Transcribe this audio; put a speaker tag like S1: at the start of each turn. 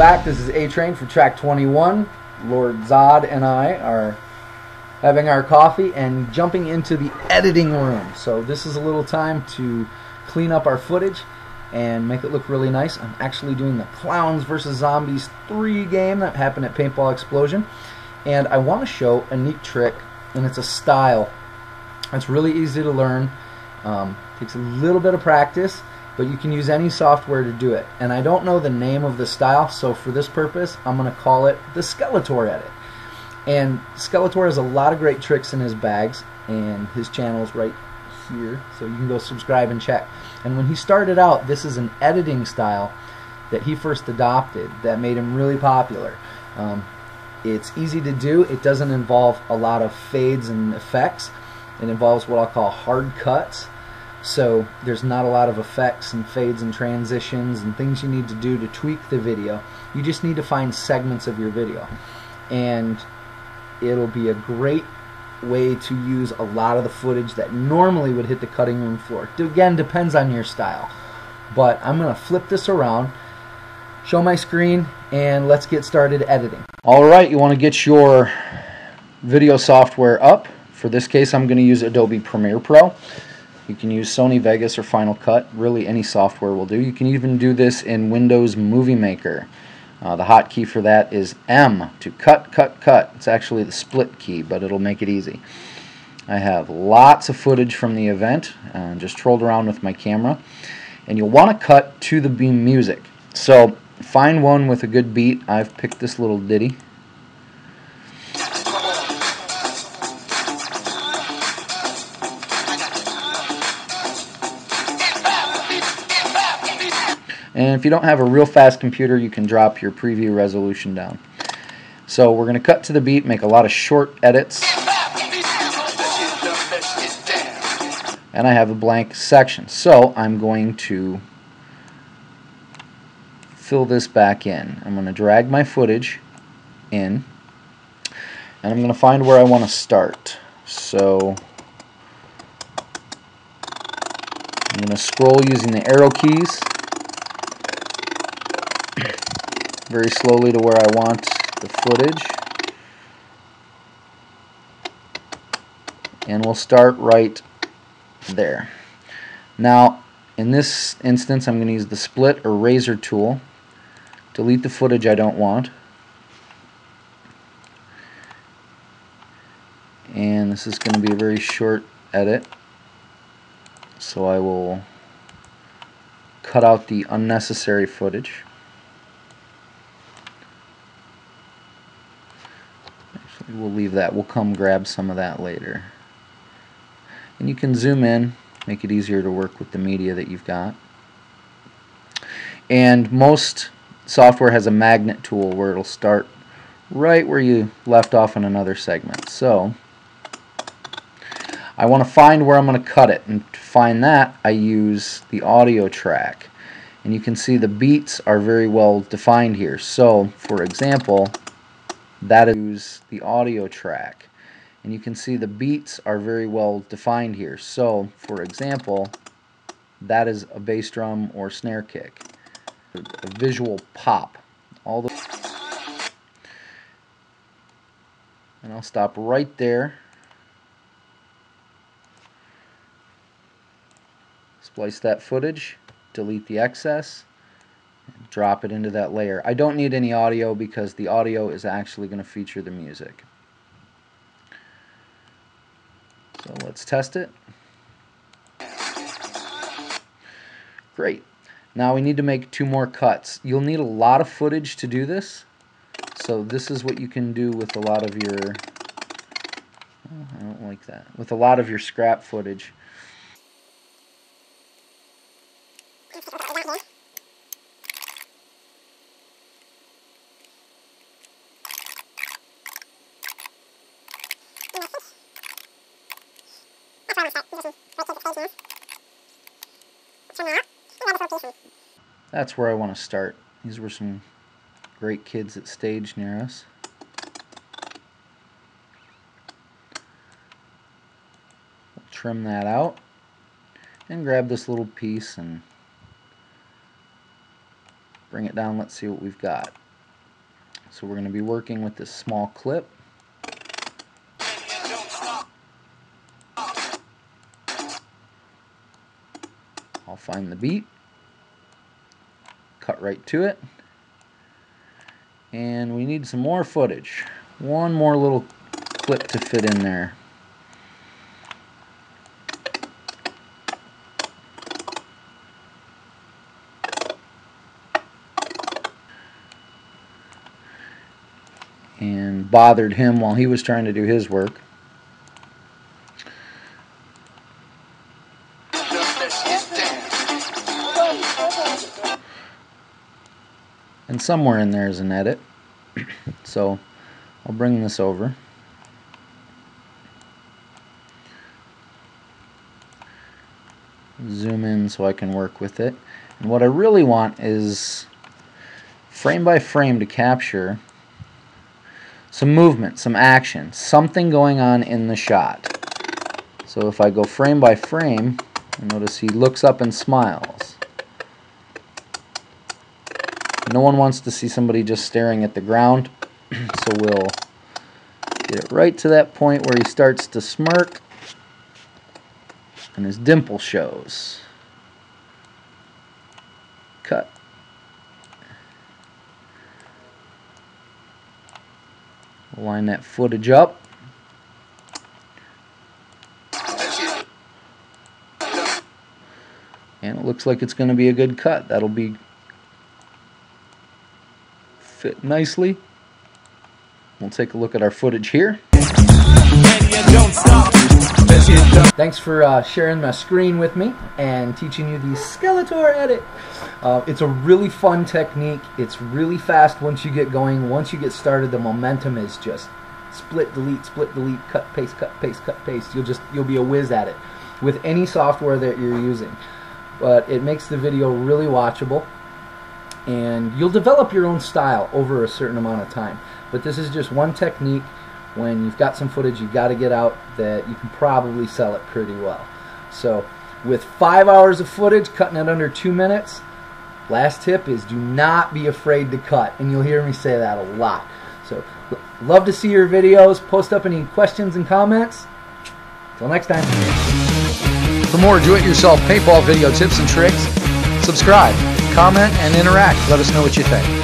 S1: back. This is A-Train for track 21. Lord Zod and I are having our coffee and jumping into the editing room. So this is a little time to clean up our footage and make it look really nice. I'm actually doing the Clowns vs. Zombies 3 game that happened at Paintball Explosion. And I want to show a neat trick, and it's a style. It's really easy to learn. Takes a little bit of practice, but you can use any software to do it. And I don't know the name of the style, so for this purpose, I'm going to call it the Skeletor edit. And Skeletor has a lot of great tricks in his bags, and his channel's right here, so you can go subscribe and check. And when he started out, this is an editing style that he first adopted that made him really popular. It's easy to do. It doesn't involve a lot of fades and effects. It involves what I'll call hard cuts. So there's not a lot of effects and fades and transitions and things you need to do to tweak the video. You just need to find segments of your video. And it'll be a great way to use a lot of the footage that normally would hit the cutting room floor. Again, depends on your style. But I'm going to flip this around, show my screen, and let's get started editing. Alright, you want to get your video software up. For this case, I'm going to use Adobe Premiere Pro. You can use Sony Vegas or Final Cut. Really, any software will do. You can even do this in Windows Movie Maker. The hotkey for that is M to cut, cut, cut. It's actually the split key, but it'll make it easy. I have lots of footage from the event. Just trolled around with my camera. And you'll want to cut to the beam music. So find one with a good beat. I've picked this little ditty. And if you don't have a real fast computer, you can drop your preview resolution down. So we're going to cut to the beat, make a lot of short edits. And I have a blank section. So I'm going to fill this back in. I'm going to drag my footage in. And I'm going to find where I want to start. So I'm going to scroll using the arrow keys very slowly to where I want the footage, and we'll start right there. Now in this instance, I'm going to use the split or razor tool, delete the footage I don't want, and this is going to be a very short edit, so I will cut out the unnecessary footage. We'll leave that. We'll come grab some of that later. And you can zoom in, make it easier to work with the media that you've got. And most software has a magnet tool where it'll start right where you left off in another segment. So I want to find where I'm going to cut it, and to find that I use the audio track. And you can see the beats are very well defined here. So for example, that is the audio track, and you can see the beats are very well defined here. So for example, that is a bass drum or snare kick, a visual pop, all the, and I'll stop right there, splice that footage, delete the excess, drop it into that layer. I don't need any audio because the audio is actually going to feature the music. So let's test it. Great. Now we need to make 2 more cuts. You'll need a lot of footage to do this. So this is what you can do with a lot of your, oh, I don't like that, with a lot of your scrap footage. That's where I want to start. These were some great kids that staged near us. We'll trim that out and grab this little piece and bring it down. Let's see what we've got. So we're going to be working with this small clip. I'll find the beat, cut right to it, and we need some more footage. One more little clip to fit in there. And bothered him while he was trying to do his work. And somewhere in there is an edit. So I'll bring this over. Zoom in so I can work with it. And what I really want is frame by frame to capture some movement, some action, something going on in the shot. So if I go frame by frame, notice he looks up and smiles. No one wants to see somebody just staring at the ground, so we'll get it right to that point where he starts to smirk and his dimple shows. Cut. Line that footage up. And it looks like it's going to be a good cut. That'll be fit nicely. We'll take a look at our footage here. Thanks for sharing my screen with me and teaching you the Skeletor edit. It's a really fun technique. It's really fast once you get going. Once you get started, the momentum is just split, delete, cut, paste, cut, paste, cut, paste. You'll be a whiz at it with any software that you're using. But it makes the video really watchable, and you'll develop your own style over a certain amount of time. But this is just one technique. When you've got some footage you've got to get out that you can probably sell it pretty well. So with 5 hours of footage, cutting it under 2 minutes, last tip is do not be afraid to cut, and you'll hear me say that a lot. So love to see your videos. Post up any questions and comments. Till next time. For more do-it-yourself paintball video tips and tricks, subscribe, comment, and interact. Let us know what you think.